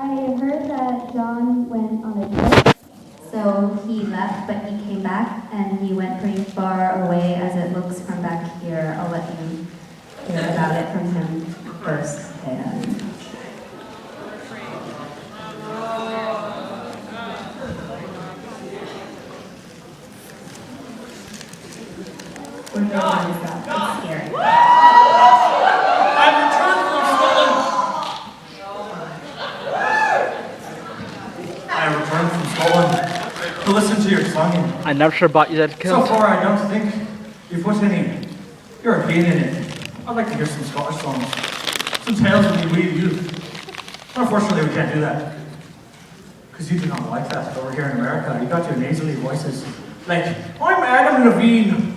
I heard that John went on a trip. So he left, but he came back, and he went pretty far away as it looks from back here. I'll let you hear about it from him first. We're going to stop. It's scary. I've returned from Scotland. I returned from Scotland to listen to your singing. I'm not sure about you that So far, I don't think you've put any European in it. I'd like to hear some Scottish songs, some tales of the wee youth. But unfortunately, we can't do that. Because you do not like that over here in America. You got your nasally voices. Like, I'm Adam Levine.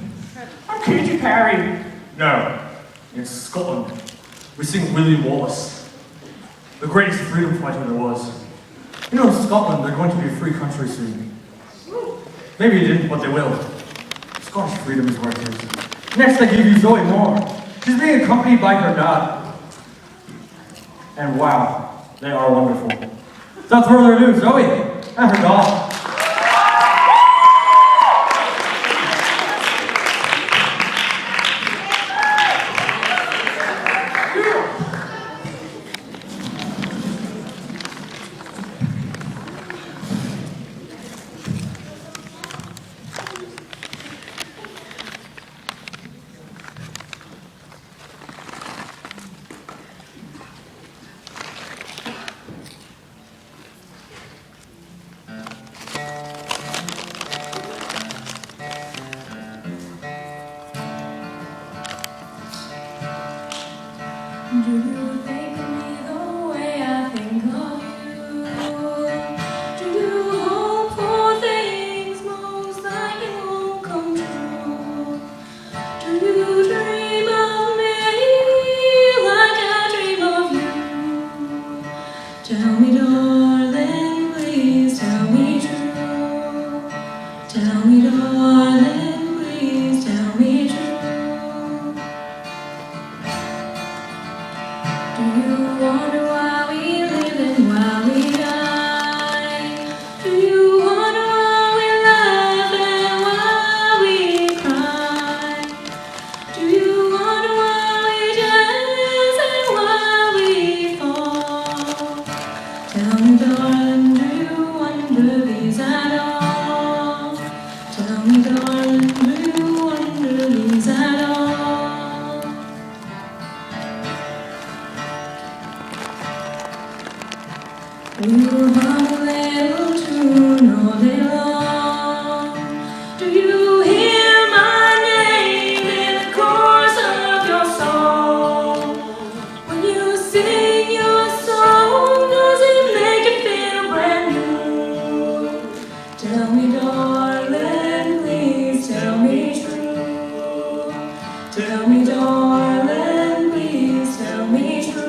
I'm Katy Perry. No, in Scotland, we sing Willie Wallace, the greatest freedom fighter there was. You know, in Scotland, they're going to be a free country soon. Maybe you didn't, but they will. Scottish freedom is where it is. Next, I give you Zoe Moore. She's being accompanied by her dad. And wow, they are wonderful. Without further ado, Zoe and her dog. Do you think of me the way I think of you? Do you hope for things most likely won't come true? Do you dream of me like I dream of you? Tell me, darling, please tell me true. Tell me, darling, please tell me true. Do you wonder why we live and why we die? Do you wonder why we laugh and why we cry? Do you wonder why we dance and why we fall? Tell me, darling, do you wonder these at all? Tell me, darling, do you wonder these at all? You hum a little tune all day long. Do you hear my name in the chorus of your song? When you sing your song, does it make you feel brand new? Tell me, darling, please tell me true. Tell me, darling, please tell me true.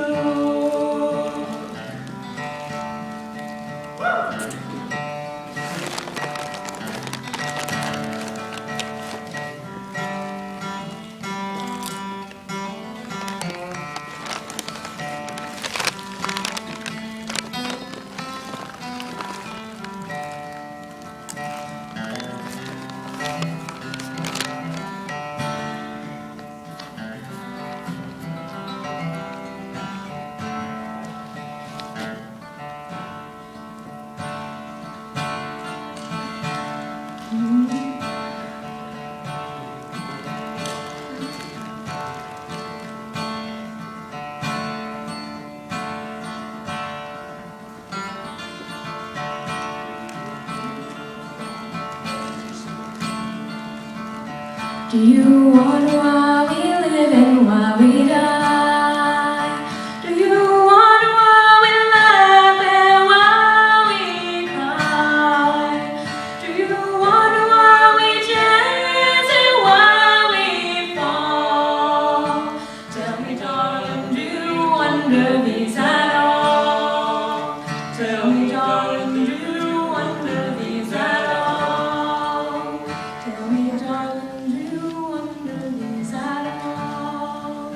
Do you wonder why we live and why we die? Do you wonder why we laugh and why we cry? Do you wonder why we dance and why we fall? Tell me, darling, do you wonder these at all? Tell me, darling, do you wonder these at all? Tell me, darling, do you wonder these at all?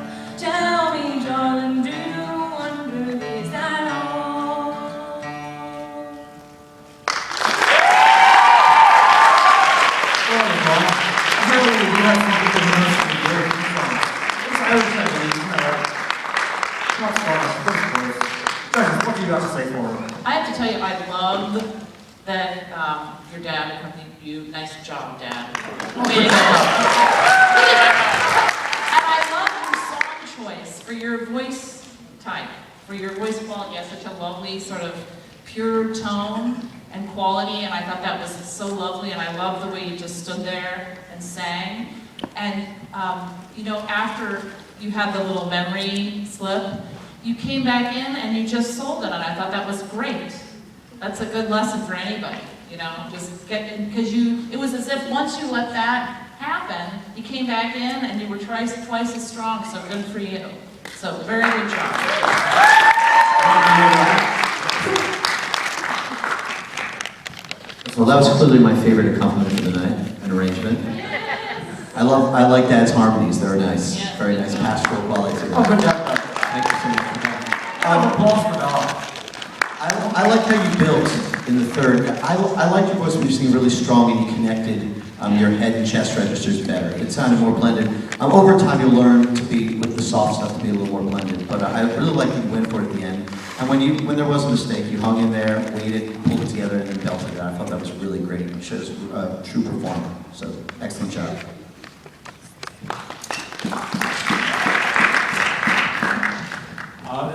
your dad accompanied you. Nice job, Dad. Oh, Way good to job. And I love your song choice for your voice type, for your voice quality. You have such a lovely sort of pure tone and quality, and I thought that was so lovely, and I love the way you just stood there and sang. And, you know, after you had the little memory slip, you came back in and you just sold it, and I thought that was great. That's a good lesson for anybody, you know, just get in, because it was as if once you let that happen, you came back in and you were twice as strong, so good for you. So, very good job. Well, that was clearly my favorite accompaniment of the night, an arrangement. I like Dad's harmonies, they're nice, Yeah. very nice pastoral quality to Oh, them. good job. Thank you so much for that. Applause for Val. I like how you built in the third. I like your voice when you sing really strong and you connected your head and chest registers better. It sounded more blended. Over time you'll learn to be, with the soft stuff, to be a little more blended. But I really like that you went for it at the end. And when there was a mistake, you hung in there, waited, pulled it together, and then belted it out. I thought that was really great. It shows a true performer. So, excellent job.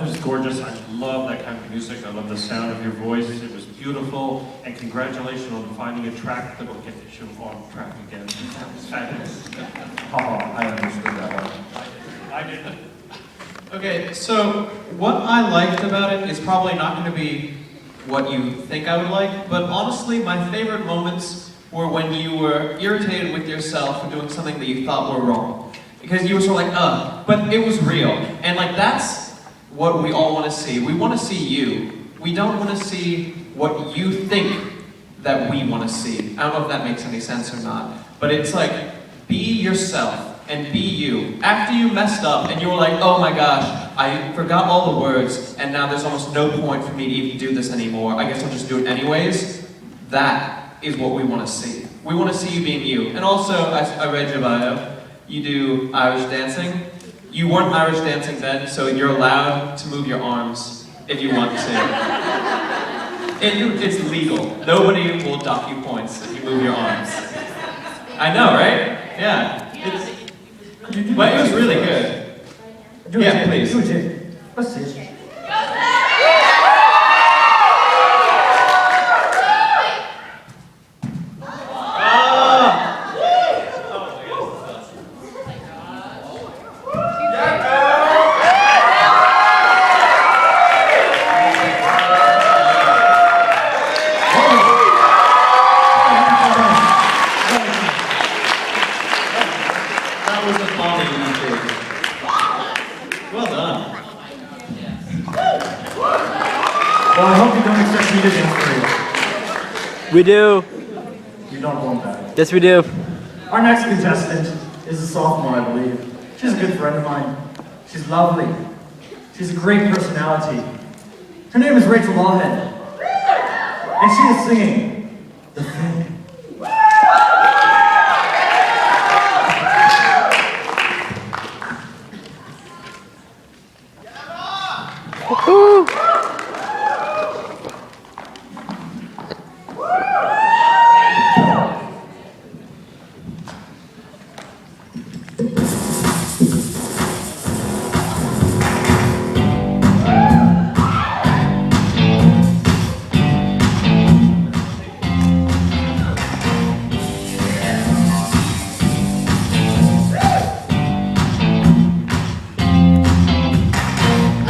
It was gorgeous. I love that kind of music. I love the sound of your voice. It was beautiful. And congratulations on finding a track that will get you on track again. That was fabulous. I understood that one. I did. Okay, so what I liked about it is probably not going to be what you think I would like, but honestly, my favorite moments were when you were irritated with yourself for doing something that you thought were wrong. Because you were sort of like, but it was real. And like, that's what we all want to see. We want to see you. We don't want to see what you think that we want to see. I don't know if that makes any sense or not, but it's like, be yourself and be you. After you messed up and you were like, oh my gosh, I forgot all the words and now there's almost no point for me to even do this anymore. I guess I'll just do it anyways. That is what we want to see. We want to see you being you. And also, I read your bio, you do Irish dancing. You weren't Irish dancing then, so you're allowed to move your arms if you want to. It's legal. Nobody will dock you points if you move your arms. I know, right? Yeah. But it was really good. Yeah, please. Do it. Let's see. That was a funny mistake. Well done. Well, I hope you don't expect me to dance for you. We do. You don't want that. Yes, we do. Our next contestant is a sophomore, I believe. She's a good friend of mine. She's lovely. She's a great personality. Her name is Rachel Lawhead. And she is singing The Thing. Woo!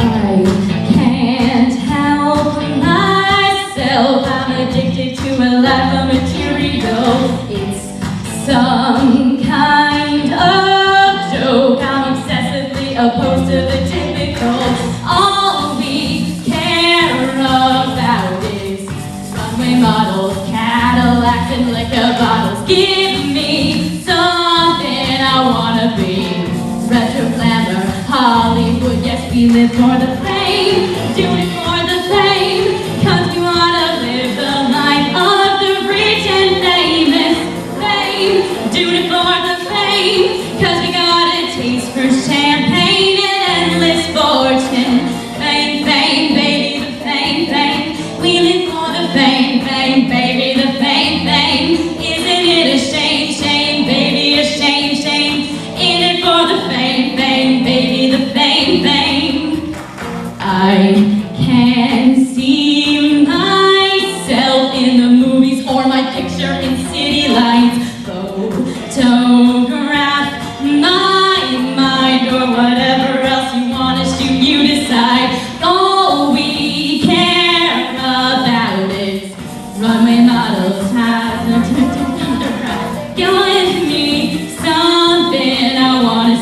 I can't help myself. I'm addicted to a life of material. It's some kind of joke. I'm obsessively opposed to the typical. All we care about is runway models, Cadillacs, and liquor bottles. Give me something I wanna be. Retro glamour, Hollywood, yes, we live for the fame. Do it for the fame, cause we wanna live the life of the rich and famous. Fame, do it for the fame, cause we got a taste for champagne and endless fortune. Fame, fame, baby, the fame, fame. We live for the fame, fame, baby, the fame, fame.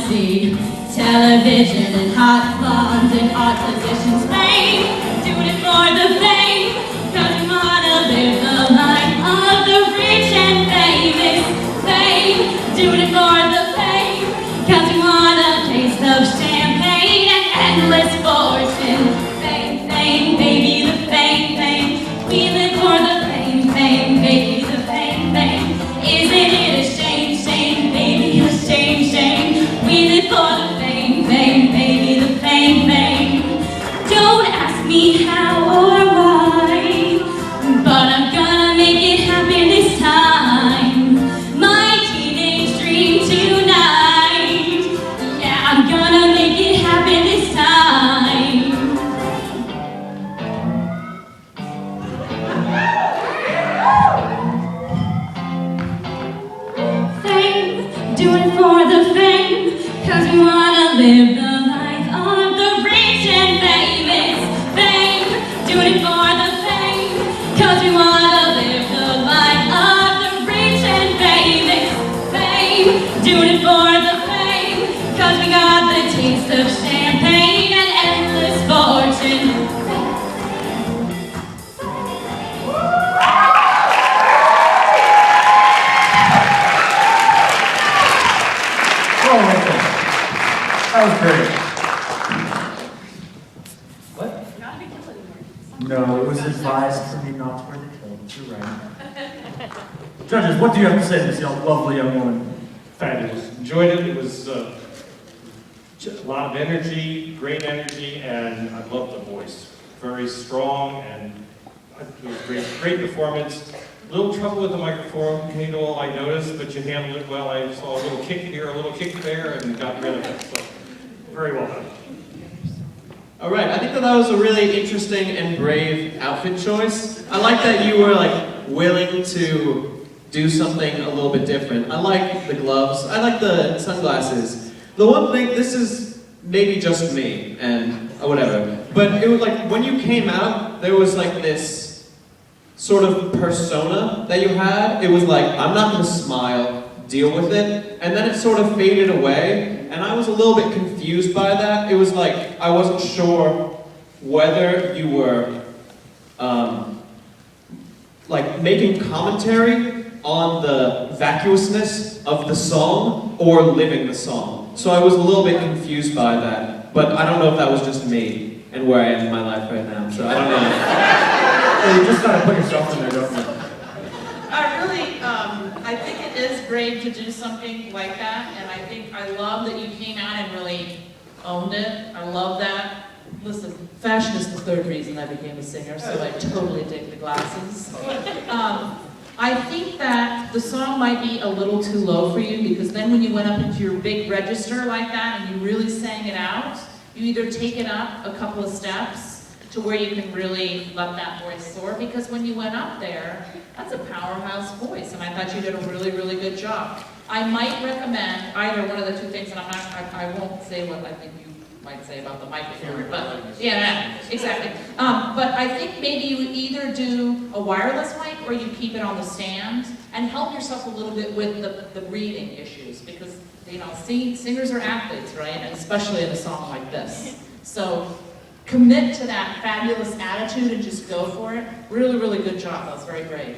see television and hot blondes and hot positions, fame, doing it for the fame, 'cause we wanna live the life of the rich and famous, fame, doing it for the fame, 'cause we want a taste of champagne and endless fortune, fame, fame, baby, the fame, fame, we live for the fame, fame, baby, the fame, fame, isn't it a shame, shame, baby, a shame, shame, we live for the fame, fame, baby, the fame, fame. Don't ask me how or why, but I'm gonna make it happen this time. My teenage dream tonight, yeah, I'm gonna make it happen this time. Fame, doing it for the fame, 'cause we wanna live the life of the rich and famous. Fame, doing it for the fame, 'cause we wanna live the life of the rich and famous. Fame, doing it for the fame, 'cause we got the taste of champagne and endless fortune. Oh, okay. That was great. What? No, it was advised for me not to wear the clothes. You're right. Judges, what do you have to say to this lovely young woman? Fabulous. Enjoyed it. It was a lot of energy, great energy, and I loved the voice. Very strong, and it was great, great performance. Little trouble with the microphone, Kate, I noticed, but you handled it well. I saw a little kick here, a little kick there, and got rid of it. So, very well done. All right, I think that was a really interesting and brave outfit choice. I like that you were like willing to do something a little bit different. I like the gloves. I like the sunglasses. The one thing, this is maybe just me and whatever, but it was like when you came out, there was like this sort of persona that you had. It was like, I'm not gonna smile, deal with it, and then it sort of faded away, and I was a little bit confused by that. It was like, I wasn't sure whether you were like making commentary on the vacuousness of the song or living the song. So I was a little bit confused by that, but I don't know if that was just me and where I am in my life right now, so I don't know. Well, you just gotta put yourself in there, don't you? I think it is brave to do something like that, and I think I love that you came out and really owned it. I love that. Listen, fashion is the third reason I became a singer, so I totally dig the glasses. I think that the song might be a little too low for you, because then when you went up into your big register like that and you really sang it out, you either take it up a couple of steps to where you can really let that voice soar, because when you went up there, that's a powerhouse voice, and I thought you did a really, really good job. I might recommend either one of the two things, and I won't say what I think you might say about the microphone, but yeah, exactly. But I think maybe you would either do a wireless mic or you keep it on the stand and help yourself a little bit with the breathing issues, because you know, singers are athletes, right? And especially in a song like this. So commit to that fabulous attitude and just go for it. Really, really good job. That was very brave.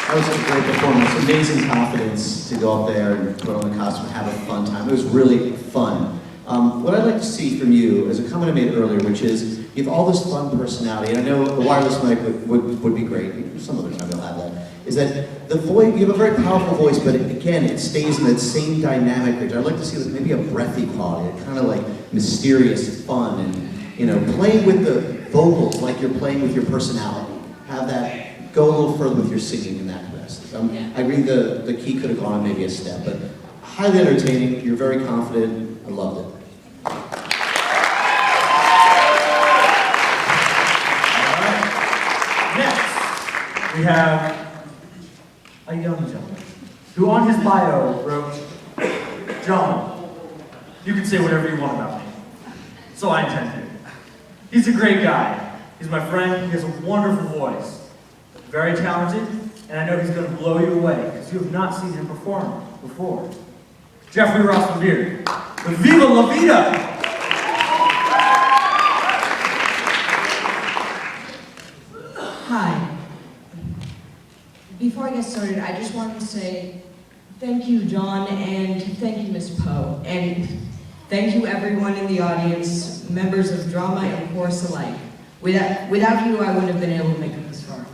That was a great performance. Amazing confidence to go up there and put on the costume and have a fun time. It was really fun. What I'd like to see from you is a comment I made earlier, which is you have all this fun personality, and I know the wireless mic would be great. Some other time you'll have that. Is that the voice? You have a very powerful voice, but again, it stays in that same dynamic range. I'd like to see like maybe a breathy quality, kind of like mysterious, fun, and you know, playing with the vocals like you're playing with your personality. Have that go a little further with your singing in that capacity. I agree the key could have gone maybe a step, but highly entertaining. You're very confident. I loved it. Next, we have a young gentleman who on his bio wrote, John, you can say whatever you want about me. So I intend to. He's a great guy. He's my friend. He has a wonderful voice. Very talented, And I know he's going to blow you away, because you have not seen him perform before. Jeffrey Ross Beard, the Viva La Vida! Hi. Before I get started, I just wanted to say thank you, John, and thank you, Miss Poe. And thank you, everyone in the audience, members of drama and chorus alike. Without you, I wouldn't have been able to make it this far.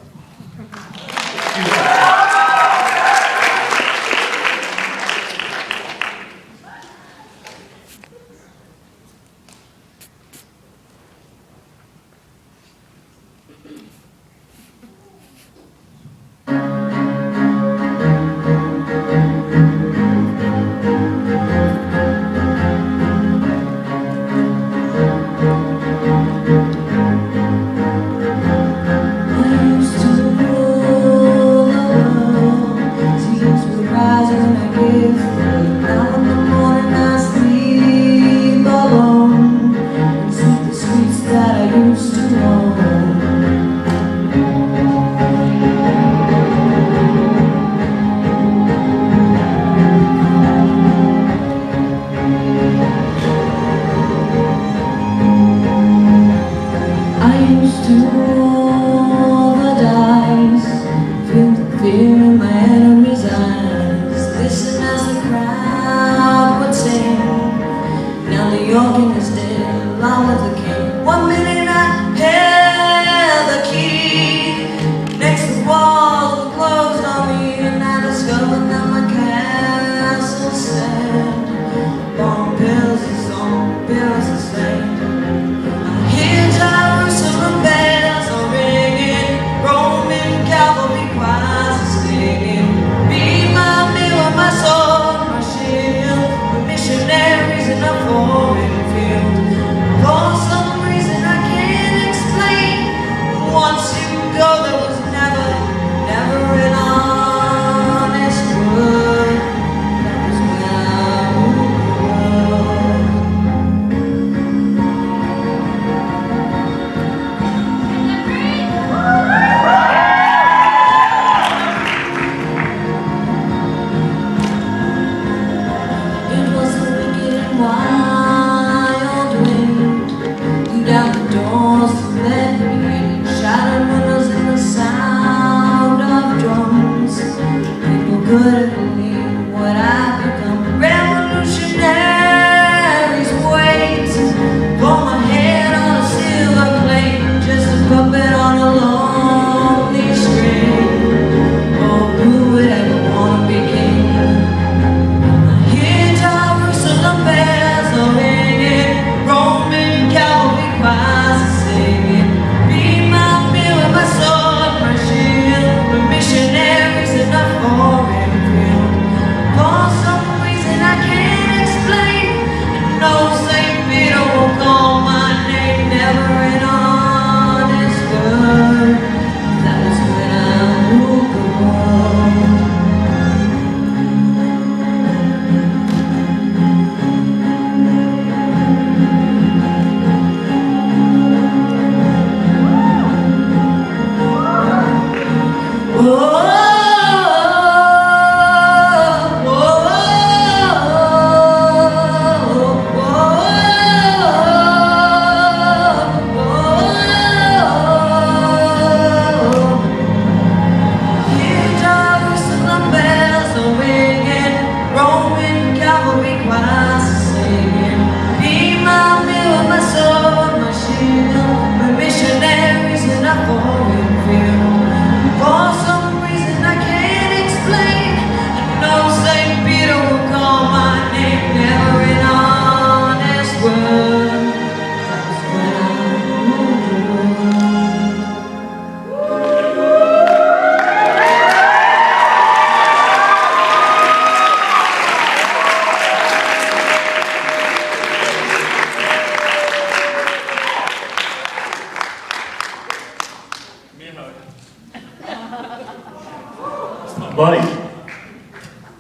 Buddy.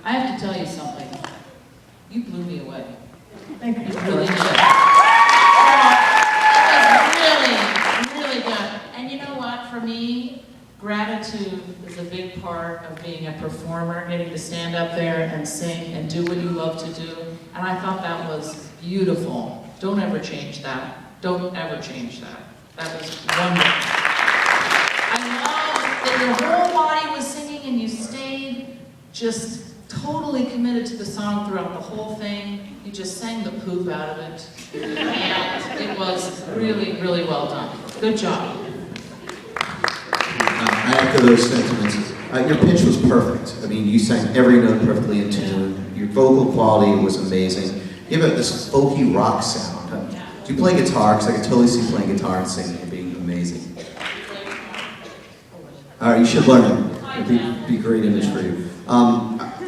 I have to tell you something. You blew me away. Thank you. You really did. It was really, really good. And you know what? For me, gratitude is a big part being a performer, getting to stand up there and sing and do what you love to do. And I thought that was beautiful. Don't ever change that. Don't ever change that. That was wonderful. I loved that your whole body was singing and you stayed just totally committed to the song throughout the whole thing. You just sang the poop out of it. And it was really, really well done. Good job. I echo those sentiments. Your pitch was perfect. I mean, you sang every note perfectly in tune. Your vocal quality was amazing. You have this folky rock sound. Do you play guitar? Because I can totally see playing guitar and singing and being amazing. All right, you should learn. It'd be a great image for you.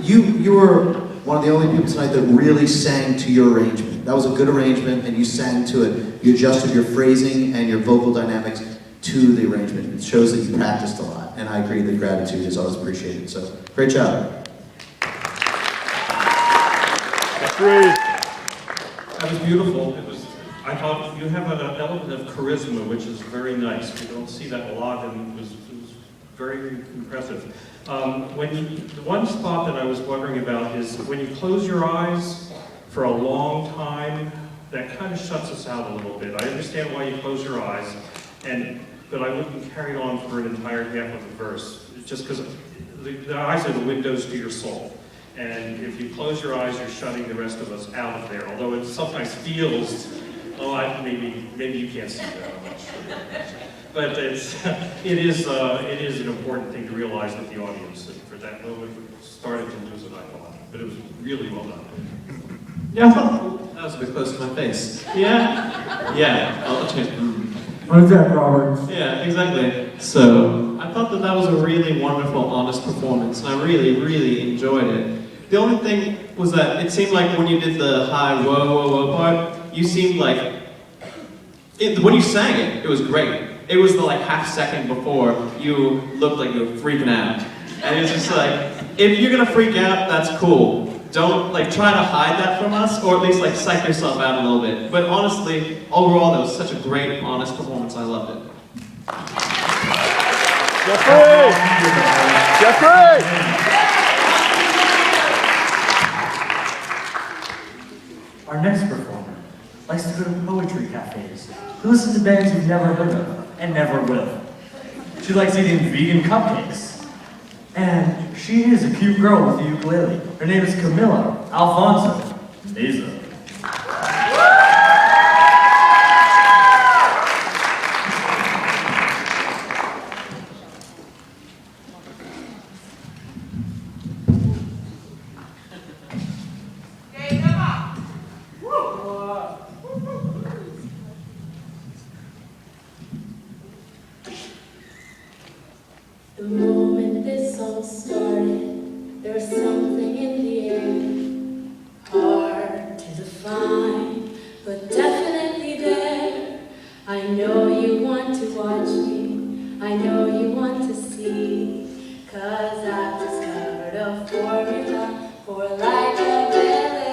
You were one of the only people tonight that really sang to your arrangement. That was a good arrangement, and you sang to it. You adjusted your phrasing and your vocal dynamics to the arrangement. It shows that you practiced a lot, and I agree that gratitude is always appreciated. So, great job. Great. That was beautiful. I thought you have an element of charisma, which is very nice. We don't see that a lot, and it was very impressive. The one spot that I was wondering about is when you close your eyes for a long time, that kind of shuts us out a little bit. I understand why you close your eyes, but I wouldn't carry on for an entire half of the verse, just because the eyes are the windows to your soul. And if you close your eyes, you're shutting the rest of us out of there. Although it sometimes feels, maybe you can't see that, I'm not sure. But it is an important thing to realize with the audience. And for that moment, we started to lose it, I thought. But it was really well done. Yeah, I thought that was a bit close to my face. Yeah? Yeah, I'll change. What is that, Robert? Yeah, exactly. So, I thought that was a really wonderful, honest performance, and I really, really enjoyed it. The only thing was that it seemed like when you did the high whoa, whoa, whoa part, you seemed like, when you sang it, it was great. It was the half second before you looked like you were freaking out. And it's just like, if you're gonna freak out, that's cool. Don't try to hide that from us, or at least psych yourself out a little bit. But honestly, overall, that was such a great, honest performance. I loved it. Jeffrey! Jeffrey! Our next performer likes to go to poetry cafes, to listen to bands you've never heard of, and never will. She likes eating vegan cupcakes. And she is a cute girl with a ukulele. Her name is Camilla Alfonso Meza. The moment this song started, there was something in the air, hard to define, but definitely there. I know you want to watch me, I know you want to see, 'cause I've discovered a formula for likability.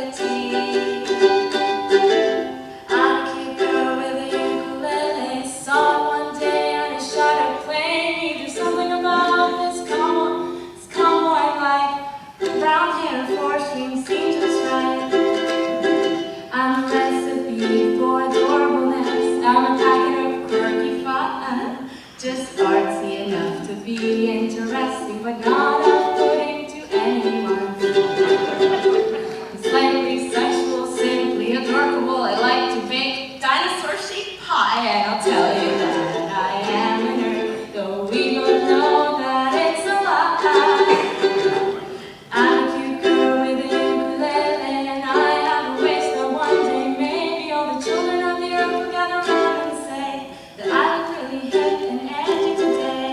I'm a cute girl with a ukulele, saw it one day and it shot a plane. There's something about this combo I like. Brown hair, 4 strings seem just right. I'm a recipe for adorableness. I'm a packet of quirky fun, just artsy enough to be interesting, but not off-putting to anyone. Slightly sexual, simply adorable. I like to bake dinosaur-shaped pie, and I'll tell you that I am a nerd, though we both know that it's a lie. I'm a cute girl with a ukulele, and I have a wish that one day maybe all the children of the earth will gather around and say that I look really hip and edgy today.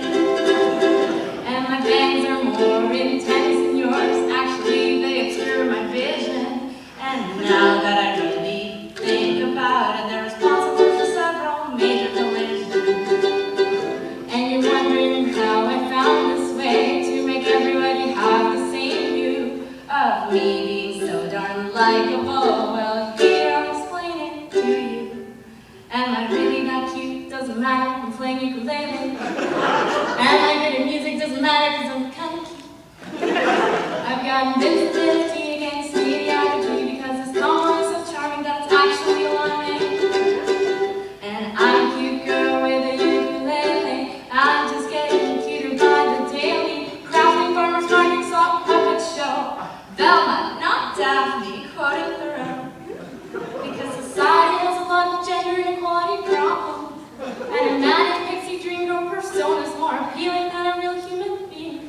And my bangs are more intense than yours. Actually, they obscure my vision. And now that I really think about it, they're responsible for several major collisions. And you're wondering how I found this way to make everybody have the same view of me being so darn likable. Well, here I'll explain it to you. Am I really that cute? Doesn't matter, I'm playing ukulele. Am I good at music? Doesn't matter, 'cause I'm kinda cute. invincibility against mediocrity, because his calm is so charming that it's actually alarming. And I'm a cute girl with a ukulele. I'm just getting cuter by the daily. Crafting farmers market soft puppet show. Velma, not Daphne, quoting Thoreau. Because society has a lot of gender inequality problems. And a manic pixie dream girl persona is more appealing than a real human being.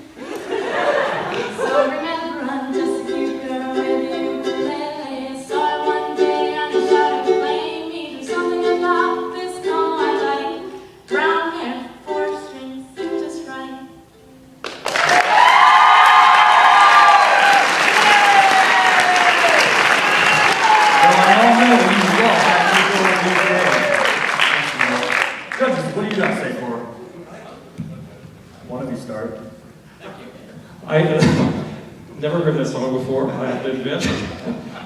So remember, I'm just a cute girl with a ukulele. I saw it one day and I shouted, blame me. There's something about this calm I like. Brown hair, 4 strings, seem just right. Well, I all know you well. Judges, what do you got to say for her? One of you start. I never heard that song before, I have to admit.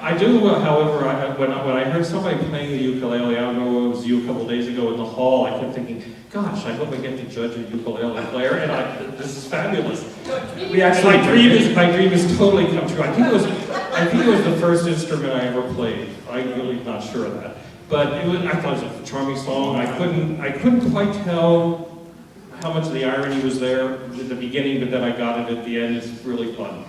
I do, however, when I heard somebody playing the ukulele, I don't know, it was you a couple days ago in the hall, I kept thinking, gosh, I hope I get to judge a ukulele player, and this is fabulous. We actually My dream is totally come true. I think it was the first instrument I ever played. I'm really not sure of that. But I thought it was a charming song. I couldn't quite tell how much of the irony was there at the beginning, but then I got it at the end. It's really fun.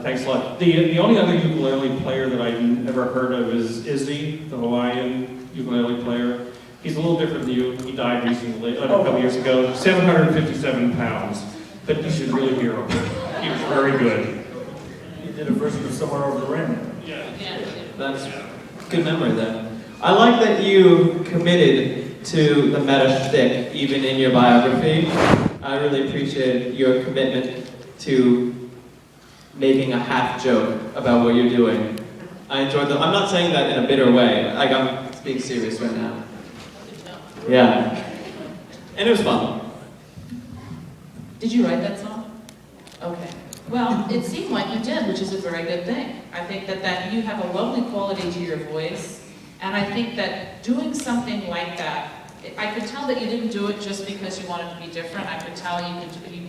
Thanks a lot. The only other ukulele player that I've ever heard of is Izzy, the Hawaiian ukulele player. He's a little different than you. He died recently, a couple years ago. 757 pounds. But you should really hear him. He was very good. You did a version of Somewhere Over the Rainbow. Yeah. That's good memory then. I like that you committed to the meta shtick, even in your biography. I really appreciate your commitment to making a half joke about what you're doing. I enjoyed I'm not saying that in a bitter way. Like, I'm being serious right now. Yeah. And it was fun. Did you write that song? Okay. Well, it seemed like you did, which is a very good thing. I think that you have a lovely quality to your voice, and I think that doing something like that, I could tell that you didn't do it just because you wanted to be different. I could tell you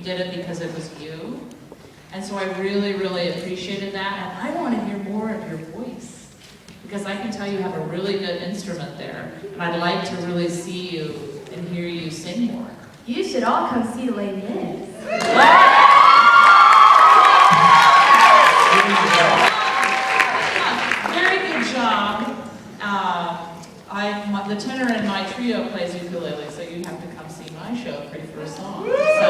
did it because it was you. And so I really, really appreciated that, and I want to hear more of your voice, because I can tell you have a really good instrument there, and I'd like to really see you and hear you sing more. You should all come see Les Mis. Very good job. The tenor in my trio plays ukulele, so you have to come see my show for your first song. So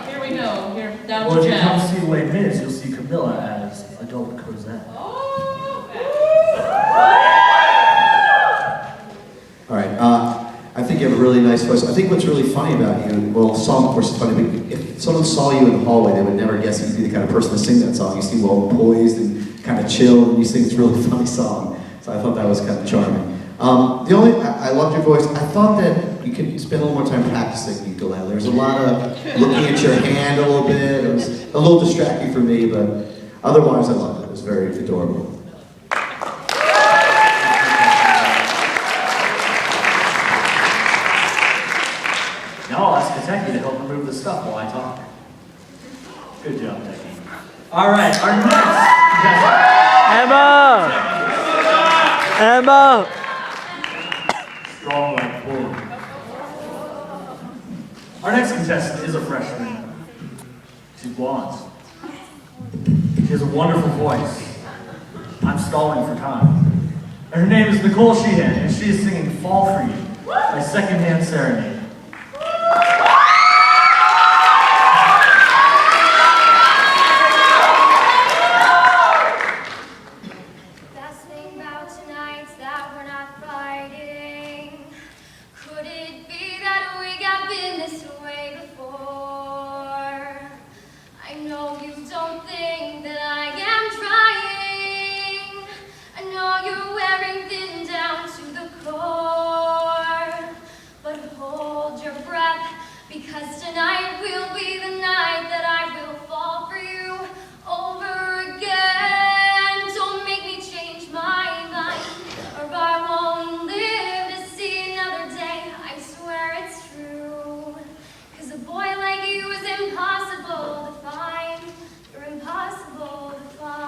here we go. Here, down Well, to if you come jazz. see Les Mis, you'll see Camilla as adult Cosette. Oh, All right, I think you have a really nice voice. I think what's really funny about you, well, the song of course is funny, but if someone saw you in the hallway, they would never guess you'd be the kind of person to sing that song. You seem well poised and kind of chill, and you sing this really funny song. So I thought that was kind of charming. I loved your voice. I thought that you could spend a little more time practicing ukulele. There was a lot of looking at your hand a little bit. It was a little distracting for me, but otherwise I loved it. It was very adorable. Now I'll ask Kentucky to help remove the stuff while I talk. Good job, Becky. All right, our next Emma! strong like bull. Our next contestant is a freshman. She's blonde. She has a wonderful voice. I'm stalling for time. And her name is Nicole Sheehan, and she is singing Fall For You by Secondhand Serenade. Best thing about tonight's that we're not fighting. Could it be that we got been this way before? I know you don't think that I am trying. I know you're wearing thin down to the core. But hold your breath, because tonight will be the night that I will fall for you over again. Don't make me change my mind, or I won't live to see another day. I swear it's true, 'cause a boy like you is impossible to find. You're impossible to find.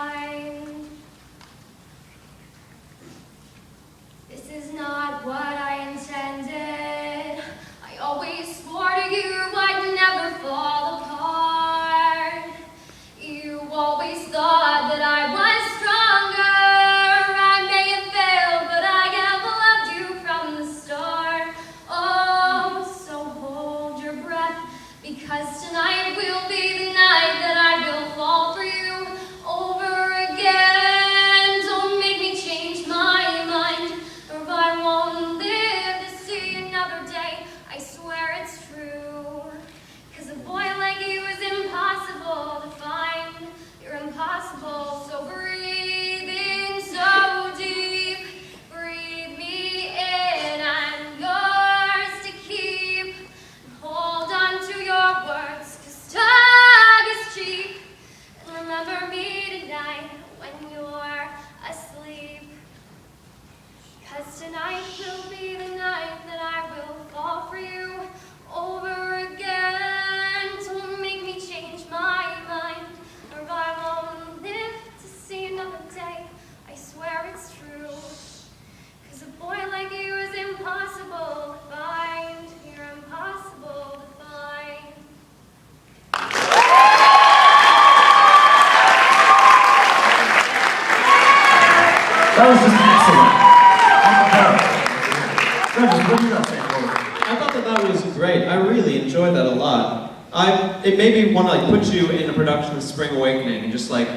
want to like put you in a production of Spring Awakening and just like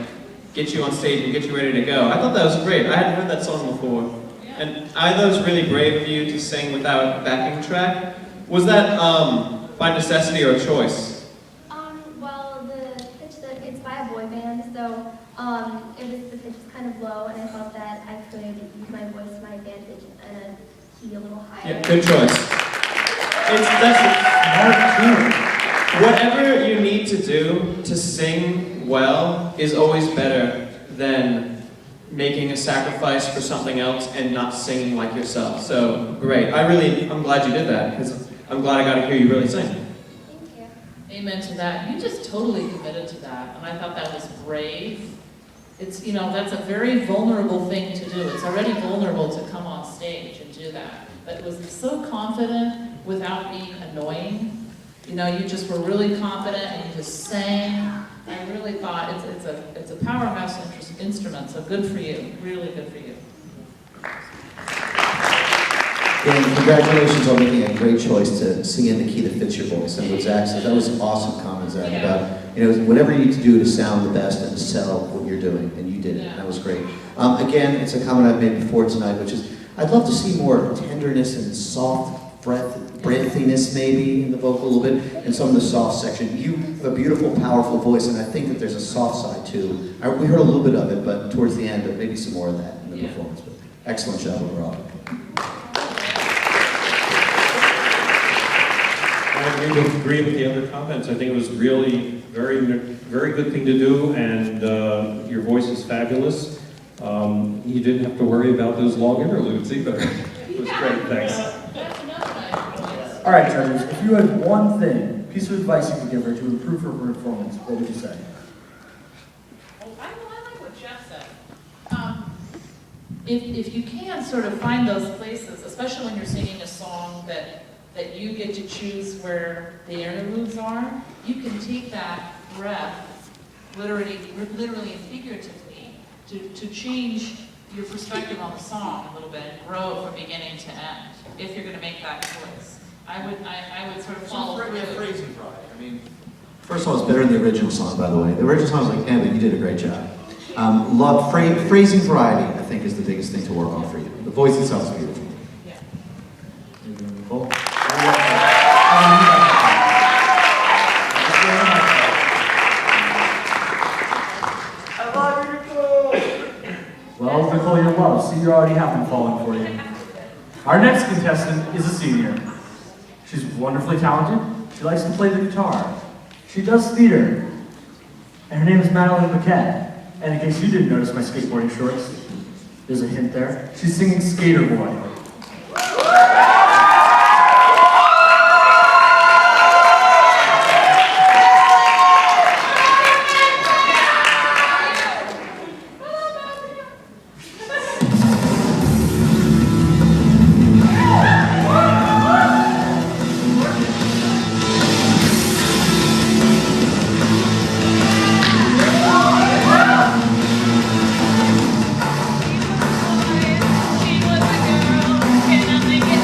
get you on stage and get you ready to go. I thought that was great. I hadn't heard that song before. And I thought it was really brave of you to sing without a backing track. Was that by necessity or a choice? Well, it's by a boy band, so the pitch was kind of low, and I thought that I could use my voice to my advantage and key a little higher. Yeah, good choice. Whatever you need to do to sing well is always better than making a sacrifice for something else and not singing like yourself. So, great. I'm glad you did that, because I'm glad I got to hear you really sing. Thank you. Amen to that. You just totally committed to that, and I thought that was brave. It's, that's a very vulnerable thing to do. It's already vulnerable to come on stage and do that. But it was so confident without being annoying. You just were really confident and you just sang. I really thought it's a powerhouse instrument, so good for you. Really good for you. And congratulations on making a great choice to sing in the key that fits your voice. And what Zach said, that was an awesome comment, Zach, about whatever you need to do to sound the best and to sell what you're doing, and you did it. That was great. Again, it's a comment I've made before tonight, which is I'd love to see more tenderness and soft breathiness maybe in the vocal a little bit, and some of the soft section. You have a beautiful, powerful voice, and I think that there's a soft side too. We heard a little bit of it, but towards the end, maybe some more of that in the performance. But excellent job overall. I agree with the other comments. I think it was really very good thing to do, and your voice is fabulous. You didn't have to worry about those long interludes either. It was great, thanks. All right, judges, if you had one piece of advice you could give her to improve her performance, what would you say? Well, I like what Jeff said. If you can sort of find those places, especially when you're singing a song that you get to choose where the interludes are, you can take that breath, literally and figuratively, to change your perspective on the song a little bit and grow it from beginning to end, if you're going to make that choice. I would sort of follow through. Phrasing right. I mean, First of all, it's better than the original song, by the way. The original song was like, but you did a great job. Phrasing variety, I think, is the biggest thing to work on for you. The voice itself is beautiful. Yeah. Nicole? Well, Nicole, you're loved, so you already have them falling for you. Our next contestant is a senior. She's wonderfully talented. She likes to play the guitar. She does theater. And her name is Madeline Paquette. And in case you didn't notice my skateboarding shorts, there's a hint there. She's singing Skater Boy. She was a girl, and I'm thinking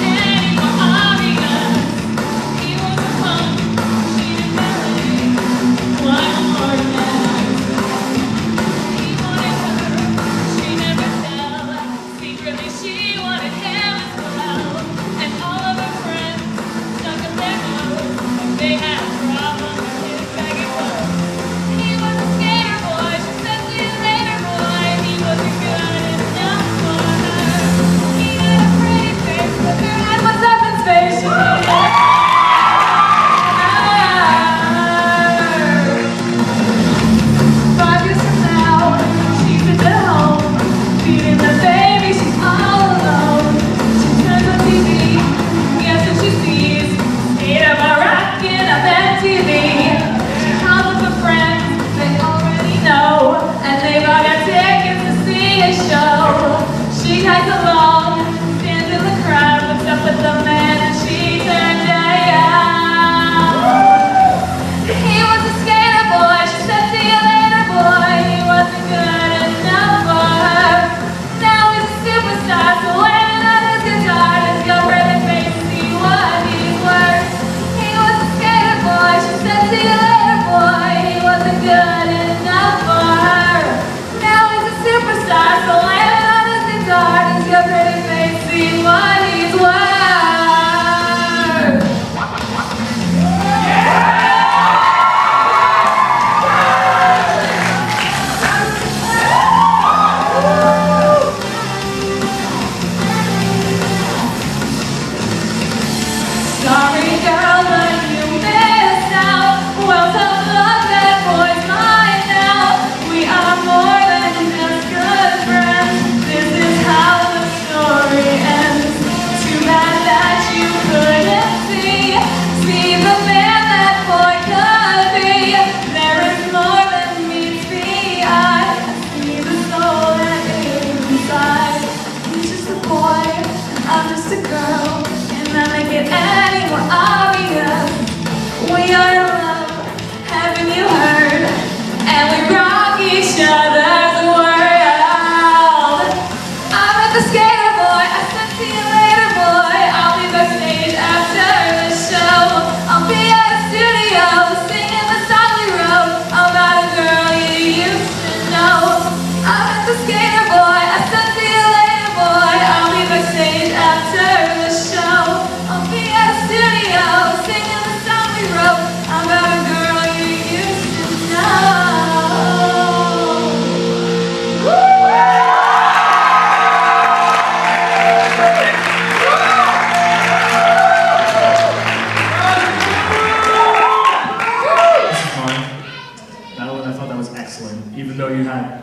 even though you had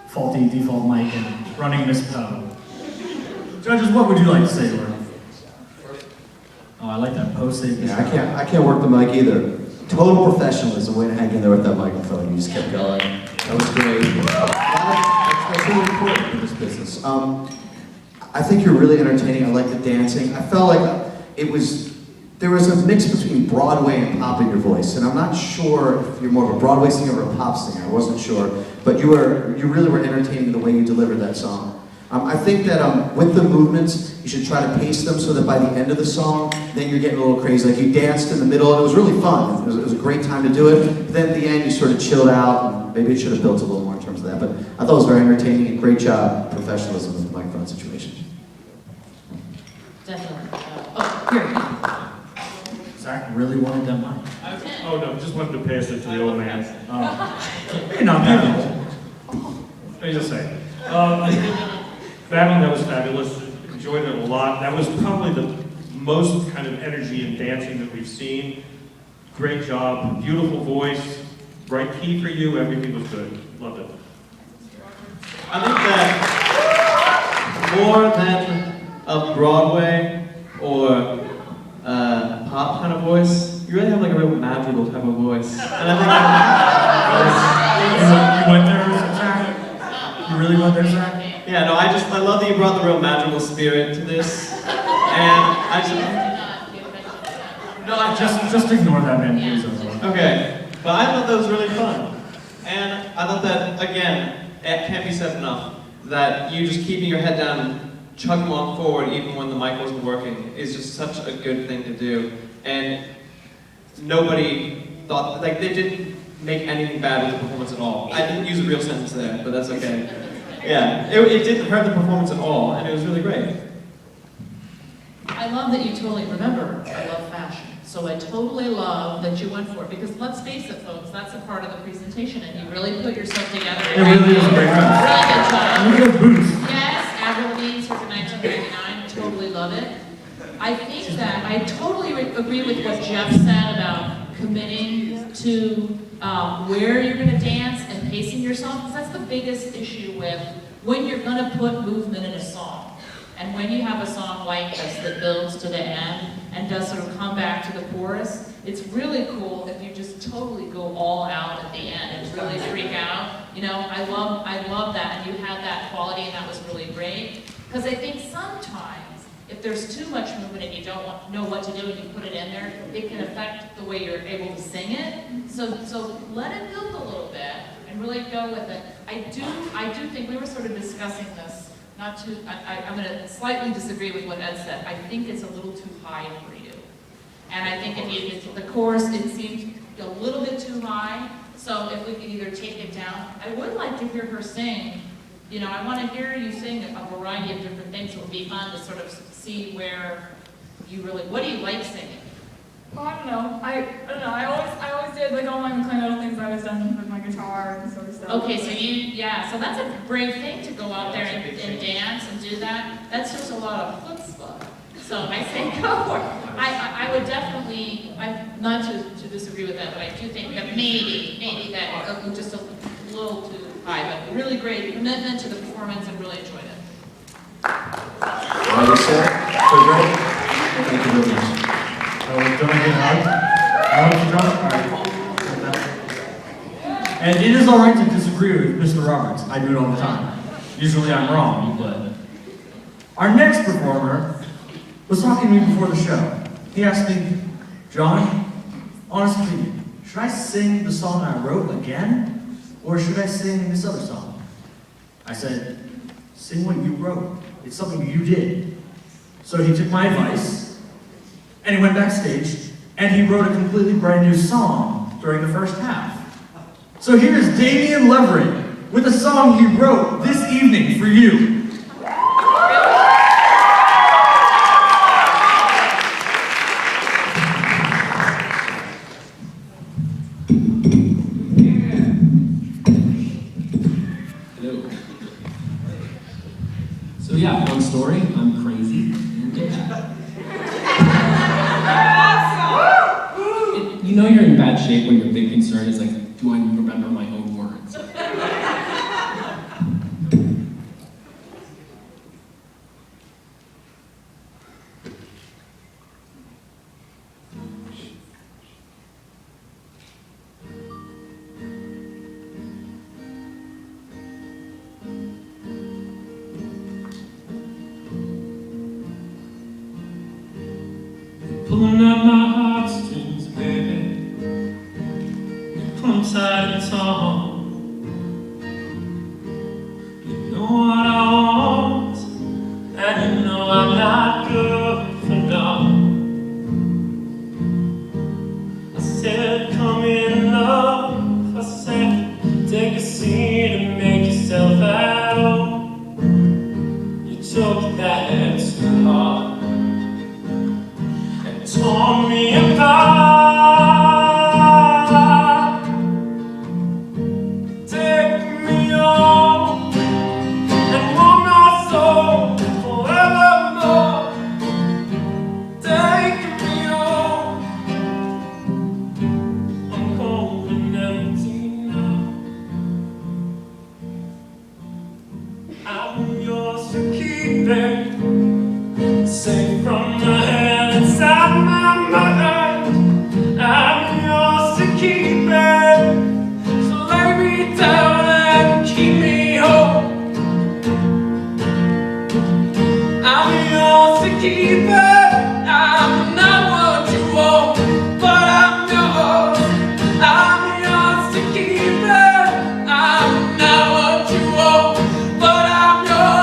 faulty default mic and running Miss Poe. Judges, what would you like to say to her? Oh, I like that post save. Yeah, I can't work the mic either. Total professionalism, way to hang in there with that microphone. You just kept going. That was great. That's really important in this business. I think you're really entertaining. I like the dancing. I felt like there was a mix between Broadway and pop in your voice, and I'm not sure if you're more of a Broadway singer or a pop singer. I wasn't sure, but you really were entertaining the way you delivered that song. I think that with the movements, you should try to pace them so that by the end of the song, then you're getting a little crazy. Like you danced in the middle, and it was really fun. It was a great time to do it. But then at the end, you sort of chilled out, and maybe it should have built a little more in terms of that. But I thought it was very entertaining and great job, professionalism with the microphone situation. Definitely. Here. Zach really wanted that mic. Okay. Oh, no, just wanted to pass it to the old man. Maybe not that Let me just say. That was fabulous. Enjoyed it a lot. That was probably the most kind of energy and dancing that we've seen. Great job. Beautiful voice. Right key for you. Everything was good. Loved it. I think that more than a Broadway or pop kind of voice, you really have like a real magical type of voice. And I think You went there, Zach? You really went there, Zach? yeah, no, I love that you brought the real magical spirit to this. And I Just ignore that, man. Please. okay, but I thought that was really fun. And I thought that, again, it can't be said enough, that you just keeping your head down and chugging on forward even when the mic wasn't working is just such a good thing to do. And nobody thought, like, they didn't make anything bad with the performance at all. I didn't use a real sentence there, but that's okay. Yeah, it didn't hurt the performance at all, and it was really great. I love that you totally remember I love fashion. So I totally love that you went for it, because let's face it, folks, that's a part of the presentation, and you really put yourself together. It really is a great job. Really good job. Look at those boots. Yes, Avril Lavigne, circa 1999, totally love it. I think that I totally agree with what Jeff said about committing to where you're going to dance and pacing your song, because that's the biggest issue with when you're going to put movement in a song. And when you have a song like this that builds to the end and does sort of come back to the chorus, it's really cool if you just totally go all out at the end and really freak out. You know, I love that, and you had that quality, and that was really great. Because I think sometimes if there's too much movement and you don't know what to do and you put it in there, it can affect the way you're able to sing it. So let it build a little bit and really go with it. I do think we were sort of discussing this. I'm going to slightly disagree with what Ed said. I think it's a little too high for you. And I think if the chorus, it seemed a little bit too high. So if we could either take it down, I would like to hear her sing. You know, I want to hear you sing a variety of different things. It would be fun to sort of see where you really, what do you like singing? Well, I don't know. I don't know. I always did like all my Mclean little things I was done with my guitar and sort of stuff. Okay, so that's a brave thing to go out there and dance and do that. That's just a lot of chutzpah. So I say go for it. I would definitely, not to disagree with that, but I do think that maybe that just a little too high, but really great commitment to the performance and really enjoyed it. All right, sir. So great. Thank you very much. Don't I get hugged? All right. And it is all right to disagree with Mr. Roberts. I do it all the time. Usually I'm wrong, but our next performer was talking to me before the show. He asked me, John, honestly, should I sing the song I wrote again, or should I sing this other song? I said, sing what you wrote. It's something you did. So he took my advice, and he went backstage, and he wrote a completely brand new song during the first half. So here's Damian Leverett with a song he wrote this evening for you. Hello. So yeah, fun story. I'm crazy. And you know you're in bad shape when your big concern is like, do I remember my own words? pulling at my heartstrings, baby. You pull them tight and tall. You know what I want, and you know I'm not good for now. I said, come in, love. I said, take a seat and make yourself at home. You took that too hard and tore me apart. Take me on and warm my soul forevermore. Take me on. I'm cold and empty now. I'm yours to keep it, safe from the hell inside my mind. I'm yours to keep it, so lay me down and keep me whole. I'm yours to keep it. I'm not what you want, but I'm yours. I'm yours to keep it. I'm not what you want, but I'm yours.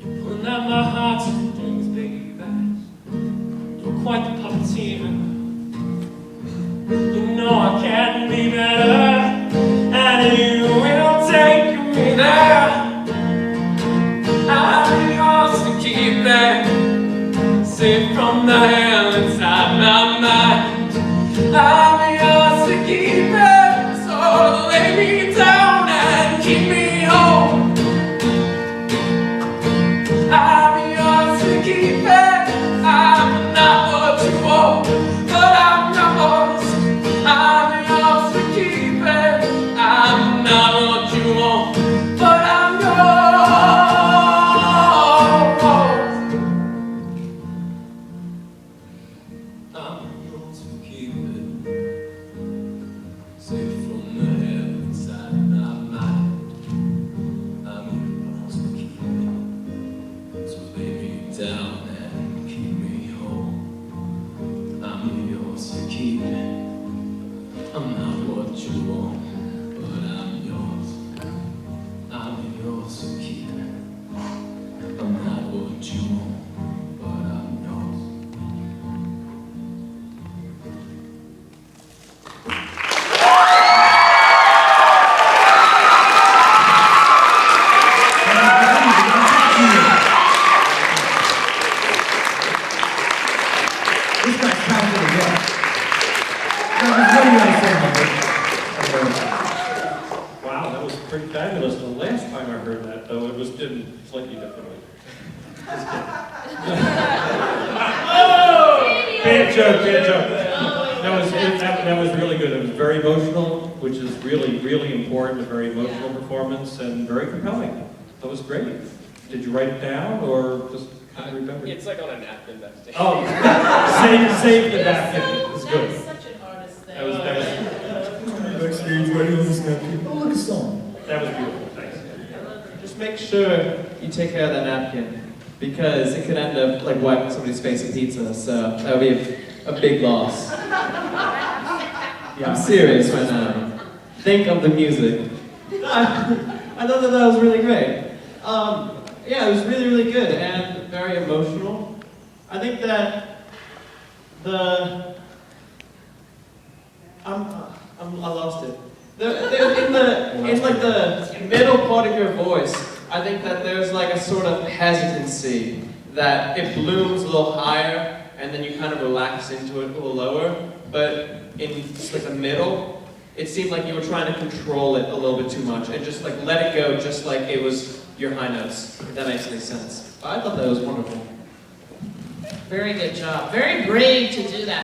You're pulling at my heartstrings, baby. You're quite the puppeteer. You know I can't be better, and you will take me there. I'm yours to keep it, safe from the hell inside my mind. I'm yours to keep it, so lay me down and keep me home. I'm yours to keep it. I'm not what you want, but I'm yours. I'm yours to keep it. I'm not what you want, but I'm yours. I'm yours to keep it, safe from the hell inside my mind. I'm yours to keep it, so lay me down and keep me home. I'm yours to keep it. I'm not what you want, but I'm yours. I'm yours to keep it. I'm not what you want, but I'm yours. This guy's talented as well. Now, what do you guys say about this? Wow, that was pretty fabulous. The last time I heard that, though, it was done slightly differently. Just kidding. Bad joke, bad joke. That was really good. It was very emotional, which is really, really important, a very emotional performance, and very compelling. That was great. Did you write it down, or just kind of remember? It's like on a napkin backstage. Oh, save the napkin. It's good. That is such an artist thing. That was Backstage, writing this napkin. Oh, look, a song. That was beautiful. Thanks. Just make sure you take care of that napkin, because it could end up like wiping somebody's face with pizza, so that would be a big loss. I'm serious right now. Think of the music. I thought that was really great. Yeah, it was really, really good and very emotional. I think that I lost it. In like the middle part of your voice, I think that there's like a sort of hesitancy that it blooms a little higher and then you kind of relax into it a little lower. But in just like the middle, it seemed like you were trying to control it a little bit too much and just like let it go, just like it was your high notes. If that makes any sense. I thought that was wonderful. Very good job. Very brave to do that.